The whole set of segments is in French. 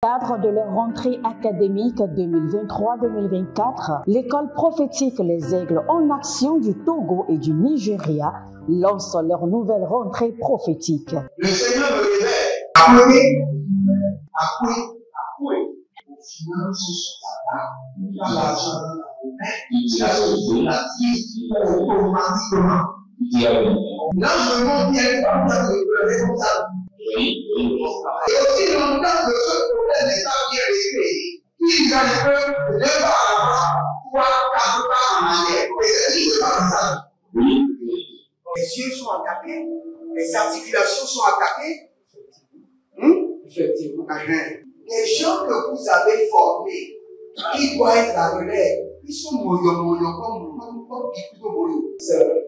Cadre de leur rentrée académique 2023-2024, l'école prophétique Les Aigles en Action du Togo et du Nigeria lance leur nouvelle rentrée prophétique. Le Seigneur me révèle. Appelez. Au final, il a l'argent dans la vie, automatiquement. Là, je me montre bien comme ça. Et aussi longtemps que ce problème n'est pas bien réglé, il y a un peu de pas à pouvoir pas en arrière. Et c'est ce qui se passe. Les yeux sont attaqués, les articulations sont attaquées. Effectivement. Les gens que vous avez formés, qui doivent être la relève, ils sont moyo comme plutôt moyo. C'est vrai.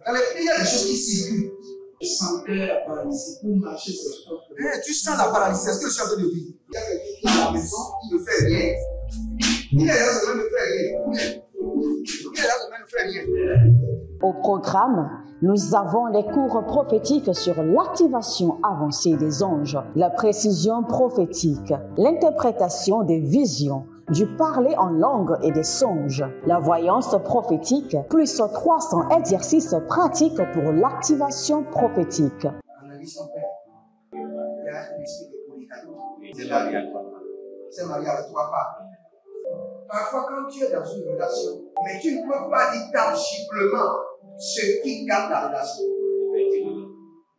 Dans les pays, il y a des choses qui circulent. Je sentais la paralysie pour marcher sur ce corps. Tu sens la paralysie, c'est ce que je suis en train de dire. Il y a quelqu'un qui est à la maison, il ne fait rien. Il est là, ça ne fait rien. Il est là, ça ne fait rien. Au programme, nous avons les cours prophétiques sur l'activation avancée des anges, la précision prophétique, l'interprétation des visions, du parler en langue et des songes, la voyance prophétique, plus 300 exercices pratiques pour l'activation prophétique. Analyse ton père. Il y a un esprit de polygamie. C'est marié à trois femmes. C'est marié à trois femmes. Parfois, quand tu es dans une relation, mais tu ne peux pas dire tangiblement ce qui garde la relation.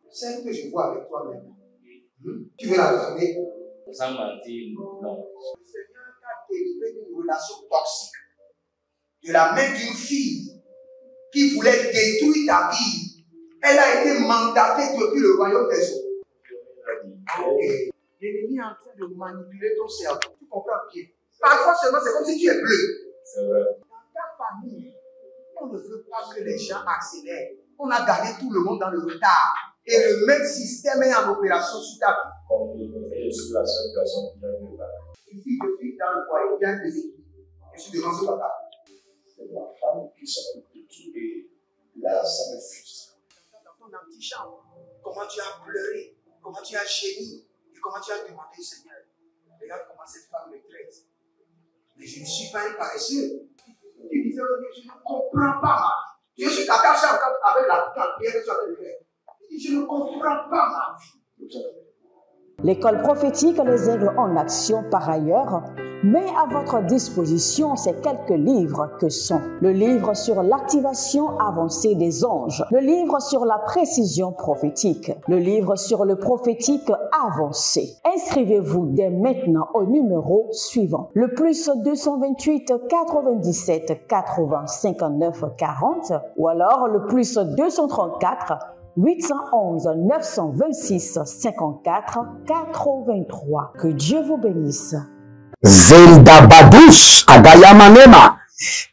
Celle que je vois avec toi-même. Tu veux la garder? Sans mentir, non. Le Seigneur t'a délivré d'une relation toxique. De la main d'une fille qui voulait détruire ta vie. Elle a été mandatée depuis le royaume des eaux. Et l'ennemi est en train de manipuler ton cerveau. Tu comprends bien? Parfois seulement, c'est comme si tu es bleu. C'est vrai. Dans ta famille, on ne veut pas que les gens accélèrent. On a gardé tout le monde dans le retard. Et le même système est en opération sur ta vie. Je suis la seule personne qui a vu là. Une fille de fille dans le foyer, bien déséquilibrée. Je suis devant ce papa. C'est ma femme qui s'occupe de tout et là, ça me frustre. Dans ton antichambre, comment tu as pleuré, comment tu as gémi et comment tu as demandé au Seigneur. Regarde comment cette femme me traite. Mais je ne suis pas un paresseux. Tu disais, je ne comprends pas ma vie. Je suis attaché avec la prière que tu as fait de faire. Je ne comprends pas ma vie. L'école prophétique Les Aigles en Action, par ailleurs, met à votre disposition ces quelques livres que sont le livre sur l'activation avancée des anges, le livre sur la précision prophétique, le livre sur le prophétique avancé. Inscrivez-vous dès maintenant au numéro suivant, le plus 228 97 80 59 40 ou alors le plus 234 811 926 54 83. Que Dieu vous bénisse. Zelda Badus Agayamanema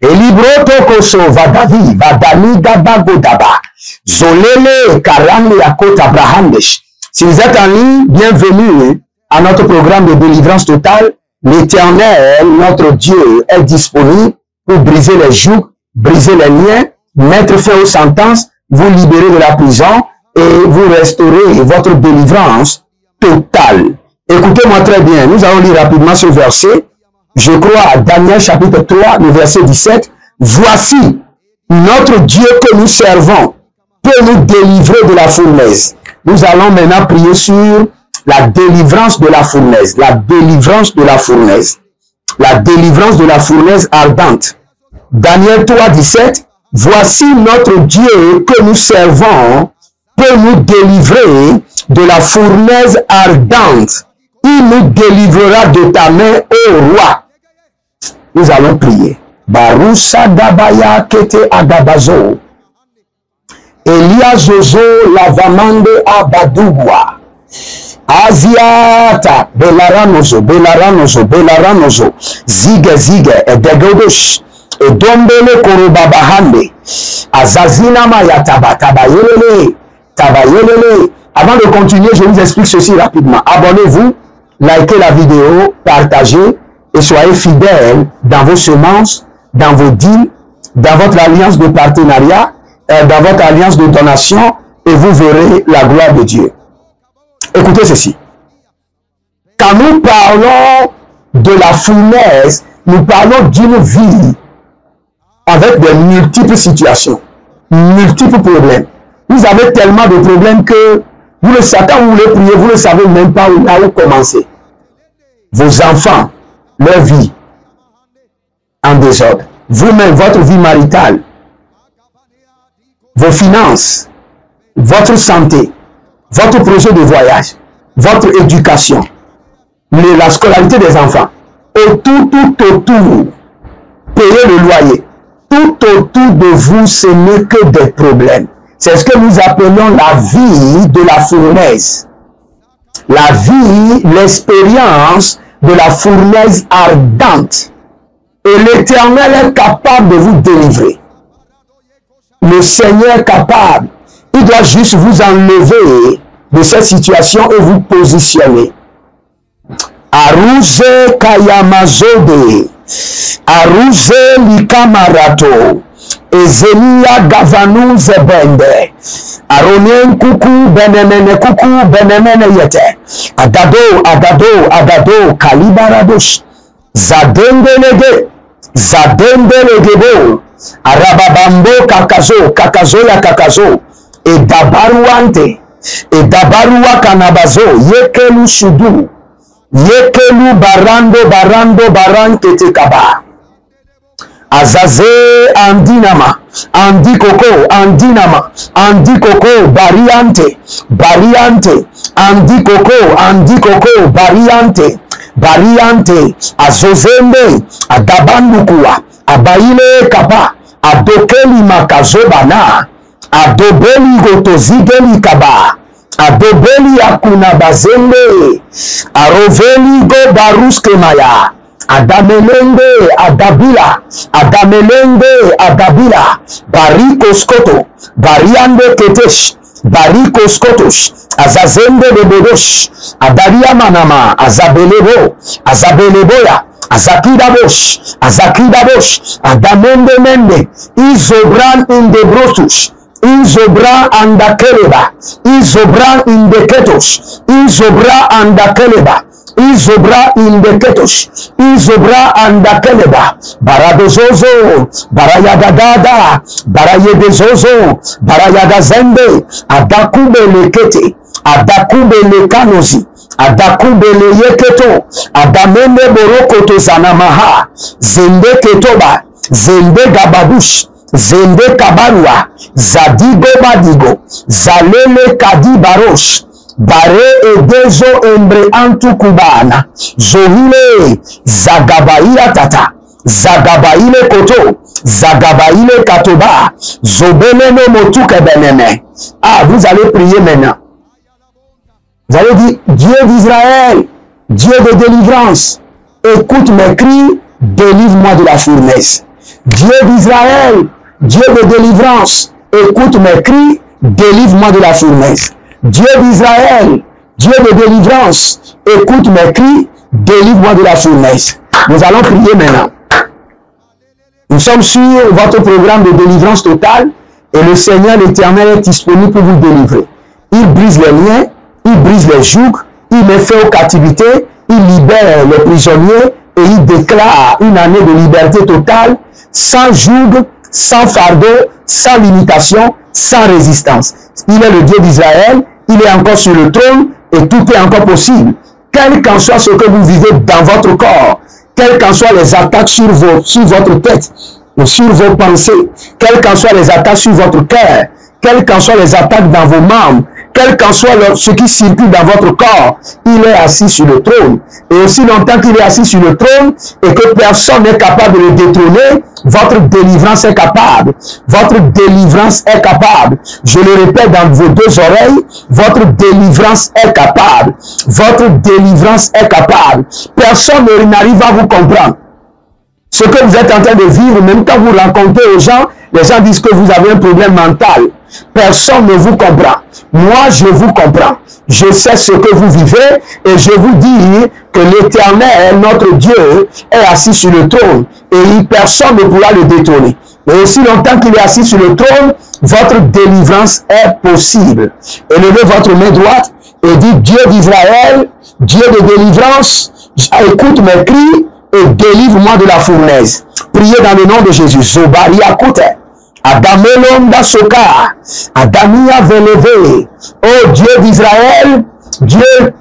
Elibroto Koso Vadavi Vadani Gabagodaba Zolele Karani Akot Abrahamesh. Si vous êtes en ligne, bienvenue à notre programme de délivrance totale. L'Éternel, notre Dieu, est disponible pour briser les jougs, briser les liens, mettre fin aux sentences, vous libérer de la prison et vous restaurer votre délivrance totale. Écoutez-moi très bien, nous allons lire rapidement ce verset. Je crois à Daniel chapitre 3, le verset 17. Voici, notre Dieu que nous servons peut nous délivrer de la fournaise. Nous allons maintenant prier sur la délivrance de la fournaise. La délivrance de la fournaise. La délivrance de la fournaise ardente. Daniel 3, 17. Voici notre Dieu que nous servons peut nous délivrer de la fournaise ardente. Il nous délivrera de ta main, ô roi. Nous allons prier. Baroussa Gabaya Kete Agabazo. Elia Zozo Lavamande Abadouwa. Aziata Belaranozo, Belaranozo, Belaranozo. Zige Zige Edegodosh. Et Dombele Korobabahande. Azazina Mayataba Tabayelele. Tabayelele. Avant de continuer, je vous explique ceci rapidement. Abonnez-vous, likez la vidéo, partagez et soyez fidèles dans vos semences, dans vos deals, dans votre alliance de partenariat, dans votre alliance de donation et vous verrez la gloire de Dieu. Écoutez ceci. Quand nous parlons de la fournaise, nous parlons d'une vie avec de multiples situations, multiples problèmes. Vous avez tellement de problèmes que vous le savez, quand vous voulez prier, vous ne savez même pas où commencer. Vos enfants, leur vie en désordre. Vous-même, votre vie maritale, vos finances, votre santé, votre projet de voyage, votre éducation, la scolarité des enfants, tout autour, payer le loyer, tout autour de vous, ce n'est que des problèmes. C'est ce que nous appelons la vie de la fournaise. La vie, l'expérience de la fournaise ardente. Et l'Éternel est capable de vous délivrer. Le Seigneur est capable. Il doit juste vous enlever de cette situation et vous positionner. Aruze kayamazode, aruze likamarato, ezelia gavanu zebende, aronien kuku benemene yete, adado, kalibaradosh, zadendelege bo, arababambo kakazo ya kakazo, e dabaruwa kanabazo, yekelu shudu, yekelu barando kaba. Azaze andinama, andikoko, bariante, andikoko, bariante, azozembe, adabandukuwa, abaile kaba, adokeli makazobana, adobeli gotozigeli kaba, adobeli akuna bazembe, aroveli go baruske maya, adamelenge adabila, barikoskoto, bariande ketesh, barikoskotosh, azazembe de bodosh, adaria manama, azabeleboya, azakidabosh, adamende, izobran indebrotush, izobra andakeleba, izobra indeketosh, izobra andakeleba, izobra indeketosh, izobra andakeleba, baradozozo, barayagadada, barayedezozo, barayagazende, adakubelekete, adakubelekanozi, adakubeleyeketo, adamende borokoto zanamaha, zende ketoba, zende gabadush, zende kabarua, zadigo badigo, zalele kadibarosh, bare edezo embre antukubana, zohile, zagabaila tata, zagabaile koto, zagabaile katoba, zobeleno motuke benene. Ah, vous allez prier maintenant. Vous allez dire, Dieu d'Israël, Dieu de délivrance, écoute mes cris, délivre-moi de la fournaise. Dieu d'Israël, Dieu de délivrance, écoute mes cris, délivre-moi de la fournaise. Dieu d'Israël, Dieu de délivrance, écoute mes cris, délivre-moi de la fournaise. Nous allons prier maintenant. Nous sommes sur votre programme de délivrance totale et le Seigneur l'Éternel est disponible pour vous délivrer. Il brise les liens, il brise les jougs, il met fin aux captivités, il libère les prisonniers et il déclare une année de liberté totale, sans joug, sans fardeau, sans limitation, sans résistance. Il est le Dieu d'Israël, il est encore sur le trône et tout est encore possible. Quel qu'en soit ce que vous vivez dans votre corps, quelles qu'en soient les attaques sur votre tête, sur vos pensées, quelles qu'en soient les attaques sur votre cœur, quelles qu'en soient les attaques dans vos membres, quel qu'en soit ce qui circule dans votre corps, il est assis sur le trône. Et aussi longtemps qu'il est assis sur le trône et que personne n'est capable de le détrôner, votre délivrance est capable. Votre délivrance est capable. Je le répète dans vos deux oreilles, votre délivrance est capable. Votre délivrance est capable. Personne n'arrive à vous comprendre. Ce que vous êtes en train de vivre, même quand vous rencontrez les gens disent que vous avez un problème mental. Personne ne vous comprend. Moi, je vous comprends. Je sais ce que vous vivez et je vous dis que l'Éternel, notre Dieu, est assis sur le trône et personne ne pourra le détrôner. Et aussi longtemps qu'il est assis sur le trône, votre délivrance est possible. Élevez votre main droite et dites, Dieu d'Israël, Dieu de délivrance, écoute mes cris et délivre-moi de la fournaise. Priez dans le nom de Jésus. Zobaria Koute. Adamelonda Soka. Adamia Veleve. Oh Dieu d'Israël, Dieu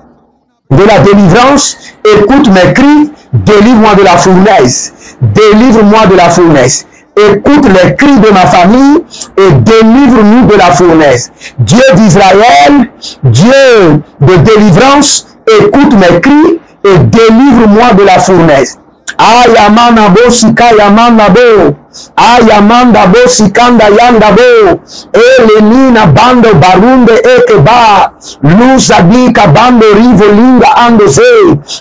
de la délivrance, écoute mes cris, délivre-moi de la fournaise. Délivre-moi de la fournaise. Écoute les cris de ma famille et délivre-nous de la fournaise. Dieu d'Israël, Dieu de délivrance, écoute mes cris et délivre-moi de la fournaise. Ayamanabo sika yamanabo. Ayamandabo sikanda yandabo. Elenina bando barunde ekeba. Lusa dika bando rivolinga andoze.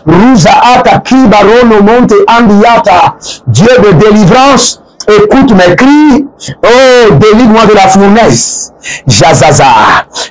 Ruza ata kibarono monte andiata. Dieu de délivrance, écoute mes cris. Oh, délivre-moi de la fournaise. Jazaza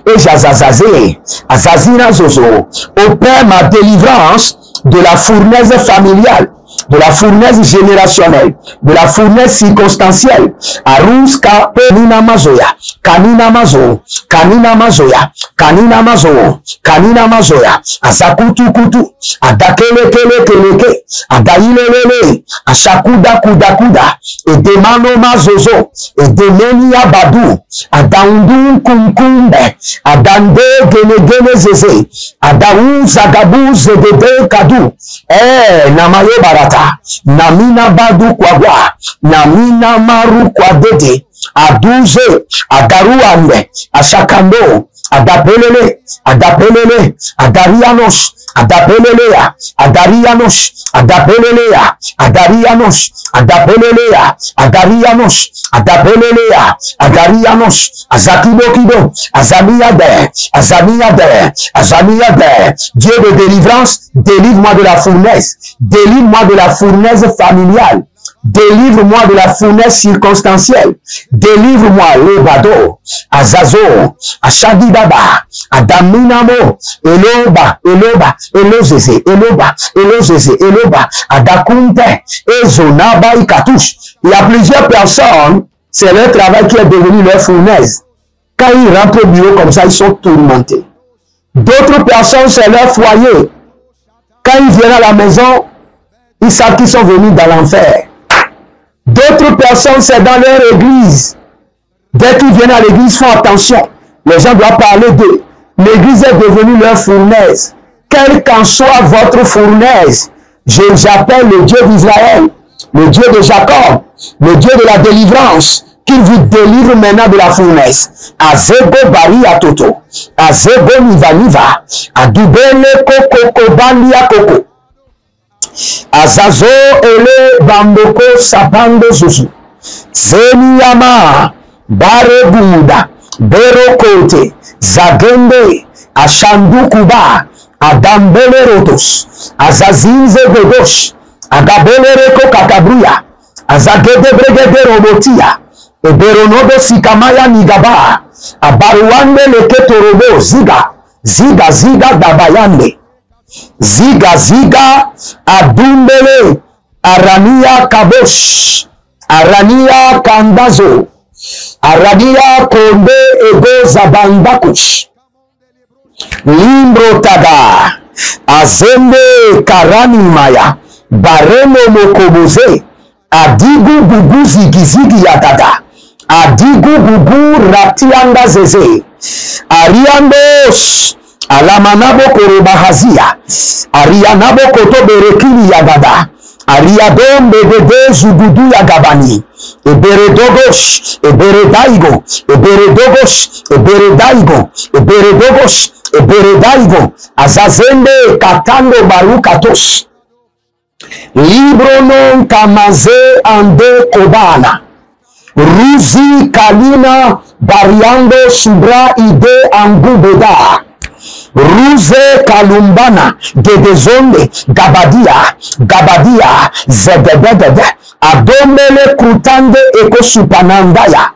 et Jazazazé. Azazina zozo. Opère ma délivrance de la fournaise familiale, de la fournaise générationnelle, de la fournaise circonstancielle. Aruska penina mazoya, kanina mazo, kanina mazoya, kanina mazo, kanina mazoya. Asakutu kutu, adakele kele keleke, adailelele, asakuda kuda kuda, edemano mazozo, edemeni abadu, adaundu kumkumbe, adande gene gene zeze, adaun zagabu zedede kadu, namayo barata. Namina badu kwagwa, namina maru kwadete, aduze, agaruande, asakando, adapelele, adapelele, adarianos, adapelelea, adarianos, adapelelea, adarianos, adapelelea, adarianos, adapelelea, adarianos, azakibokido, azamiade, azamiade, azamiade. Dieu de délivrance, délivre-moi de la fournaise, délivre-moi de la fournaise familiale, délivre-moi de la fournaise circonstancielle, délivre-moi le bado, azazo, ashadibaba, adaminamo, eloba, eloba, elozeze, eloba, elozeze, eloba, adakunte, ezonaba ikatouche. Il y a plusieurs personnes, c'est leur travail qui est devenu leur fournaise. Quand ils rentrent au bureau comme ça, ils sont tourmentés. D'autres personnes, c'est leur foyer. Quand ils viennent à la maison, ils savent qu'ils sont venus dans l'enfer. D'autres personnes, c'est dans leur église. Dès qu'ils viennent à l'église, font attention. Les gens doivent parler d'eux. L'église est devenue leur fournaise. Quelle qu'en soit votre fournaise, j'appelle le Dieu d'Israël, le Dieu de Jacob, le Dieu de la délivrance, qu'il vous délivre maintenant de la fournaise. Azebo bari atoto, azebo niva, adubele koko kobandi koko. Azazo ele bamboko sapando zuzu. Zeniyama bare buda berokote zagende ashandukuba adambele rotos azazinze gogosh agabele reko kakabruya azagede bregede robotia eberonodo sikamaya nigaba abaruande leketorobo ziga ziga ziga dabayande ziga ziga adumbele arania kabosh arania kandazo arania konde ego zabandakush limbro taga azembe karani maya bareno mokoboze adigu gugu zigizigi ya dada adigu gugu ratianga zeze ariandos alamanabo korobahazia arianabo kotoberekini ya dada ariadom bebede zugudu ya gabani eberedogosh eberedaigo eberedogosh eberedaigo eberedogosh eberedaigo azazende katando barukatos libro non kamaze ande kobana ruzi kalina bariando subra ide angubeda ruze kalumbana gedezonde gabadia gabadia zededede adomele krutande eko supanandaya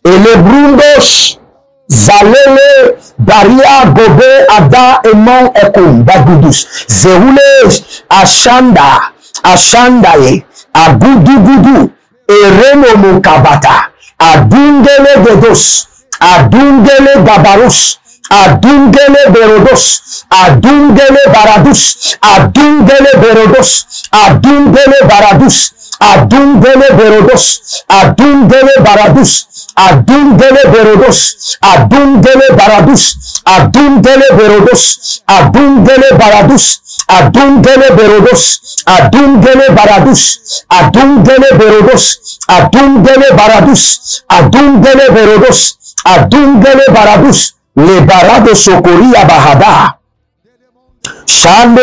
elebrundosh zalele baria gobe ada emon ekum bagudus zeule ashanda ashandaye agudugudu Ereno Mukabata, Adungele Dedos, Adungele Gabarus, Adungele Berodos, Adungele Baradus, Adungele Berodos, Adungele Baradus, Adungele Berodos, Adungele Baradus, Adungele Berodos, Adungele Baradus, Adungele Berodos, Adungele Baradus, Adungele Berodos, Adungele Baradus, Adungele Berodos, Adungele Baradus, Adungele Berodos, Adungele Baradus, le Barado Sokoria Bahada, Shande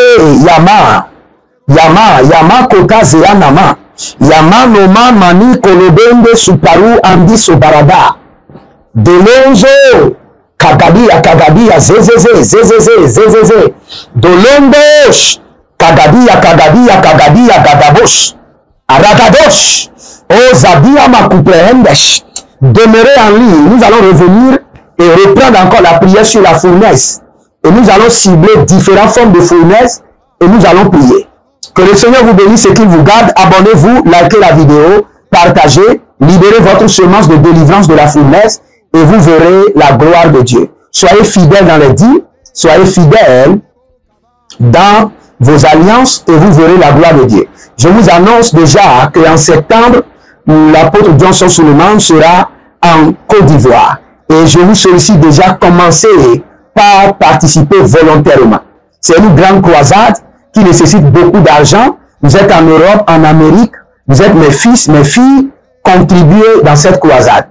Yama Kota Zeanama, Yama Noma Mani Kolobende Suparu Andi Sobarada, Delonzo Kagadia Zezeze Dolondosh Kagadia Gadabosh Aragadosh O Zabia Makuprehendesh. Demeurez en ligne, nous allons revenir et reprendre encore la prière sur la fournaise. Et nous allons cibler différentes formes de fournaise et nous allons prier. Que le Seigneur vous bénisse et qu'il vous garde. Abonnez-vous, likez la vidéo, partagez, libérez votre semence de délivrance de la fournaise et vous verrez la gloire de Dieu. Soyez fidèles dans les dits, soyez fidèles dans vos alliances et vous verrez la gloire de Dieu. Je vous annonce déjà qu'en septembre, l'apôtre Johnson Suleiman sera en Côte d'Ivoire. Et je vous sollicite déjà commencer par participer volontairement. C'est une grande croisade qui nécessite beaucoup d'argent. Vous êtes en Europe, en Amérique, vous êtes mes fils, mes filles, contribuez dans cette croisade.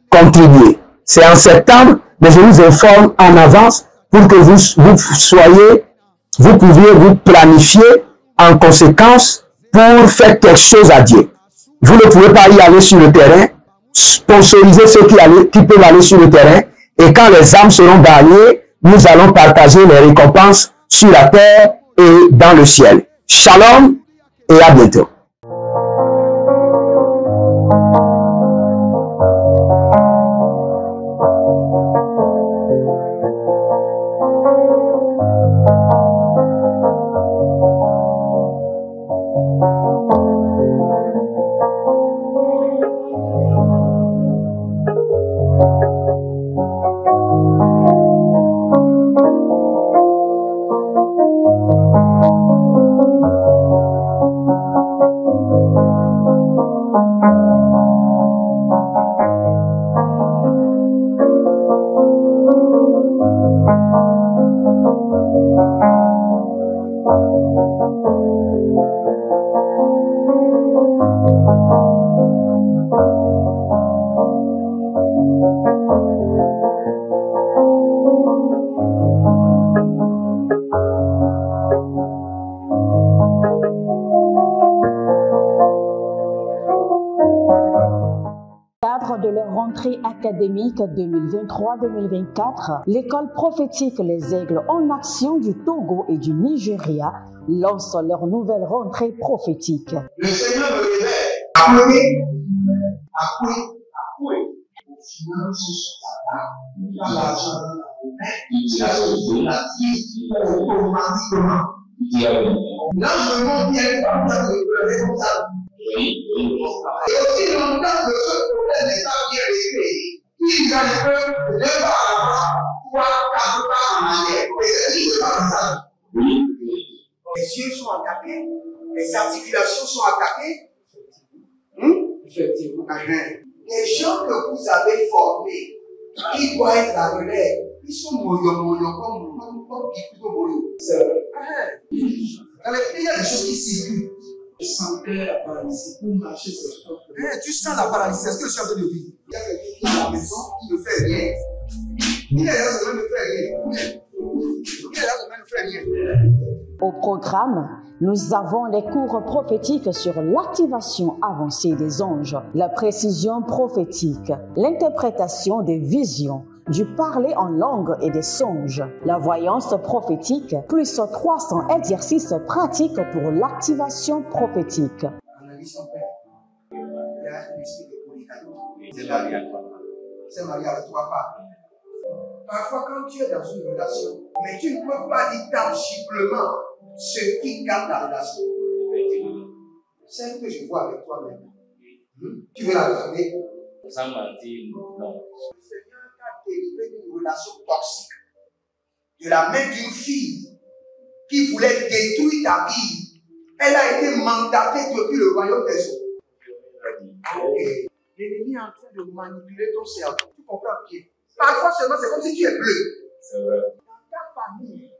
Contribuez. C'est en septembre, mais je vous informe en avance pour que vous pouviez vous planifier en conséquence pour faire quelque chose à Dieu. Vous ne pouvez pas y aller sur le terrain, sponsoriser ceux qui peuvent aller sur le terrain, et quand les âmes seront gagnées, nous allons partager les récompenses sur la terre et dans le ciel. Shalom et à bientôt. De leur rentrée académique 2023-2024, l'école prophétique Les Aigles en Action du Togo et du Nigeria lance leur nouvelle rentrée prophétique. Le Seigneur me révèle. Appelez. Au final, il a l'argent dans la main. Il a sauvé la vie automatiquement. Là, je me bien comme ça, de comme ça. Et aussi longtemps que ce problème n'est pas bien réglé, il y a un peu de pas avant, 3, 4 pas en arrière. Et c'est pas ça. Les yeux sont attaqués, les articulations sont attaquées. Effectivement. Les gens que vous avez formés, qui doivent être la relève, ils sont moyo comme plutôt moyo. C'est vrai. Dans les pays, il y a des choses qui circulent. Je sentais la paralysie pour marcher sur ce corps. Tu sens la paralysie, c'est ce que je suis en train de dire. Il y a quelqu'un qui est à la maison, qui ne fait rien. Il est là, ça ne fait rien. Il est là, ça ne fait rien. Au programme, nous avons les cours prophétiques sur l'activation avancée des anges, la précision prophétique, l'interprétation des visions, du parler en langue et des songes, la voyance prophétique, plus 300 exercices pratiques pour l'activation prophétique. Analyse ton père. Il y a un esprit de polygame. C'est marié à 3 femmes. C'est marié à 3 femmes. Parfois, quand tu es dans une relation, mais tu ne peux pas dire tangiblement ce qui garde la relation. Celle que je vois avec toi maintenant, Tu veux la garder? Sans mentir, non. Le Seigneur t'a délivré d'une relation toxique, de la main d'une fille qui voulait détruire ta vie. Elle a été mandatée depuis le royaume des eaux. Ok. L'ennemi est en train de manipuler ton cerveau. Tu comprends bien? Parfois seulement, c'est comme si tu es bleu. C'est vrai. Dans ta famille,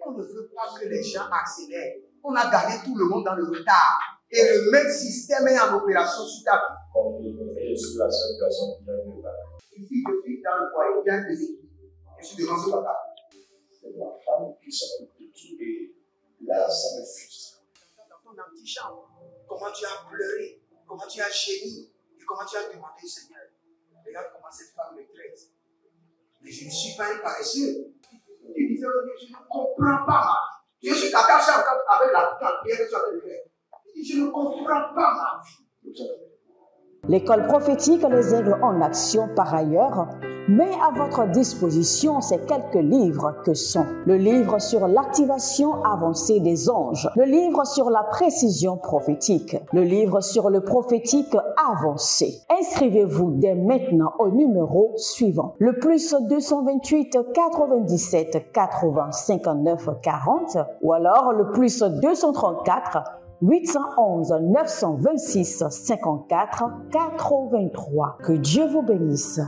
on ne veut pas que les gens accélèrent. On a gardé tout le monde dans le retard. Et le même système est en opération sur ta vie. Comme je suis la seule personne qui a vu ça. Une fille de fille dans le foyer, bien déséquilibrée. Je suis devant ce papa. C'est ma femme qui s'occupe de tout et là, ça me frustre. Dans ton antichambre, comment tu as pleuré, comment tu as gémi et comment tu as demandé au Seigneur. Regarde comment cette femme me traite. Mais je ne suis pas un paresseux. Tu disais, je ne comprends pas ma vie. Je suis attaché avec la prière que tu as fait de faire. Je ne comprends pas ma vie. L'école prophétique Les Aigles en Action, par ailleurs, met à votre disposition ces quelques livres que sont le livre sur l'activation avancée des anges, le livre sur la précision prophétique, le livre sur le prophétique avancé. Inscrivez-vous dès maintenant au numéro suivant, le plus 228 97 80 59 40 ou alors le plus 234 811 926 54 83. Que Dieu vous bénisse.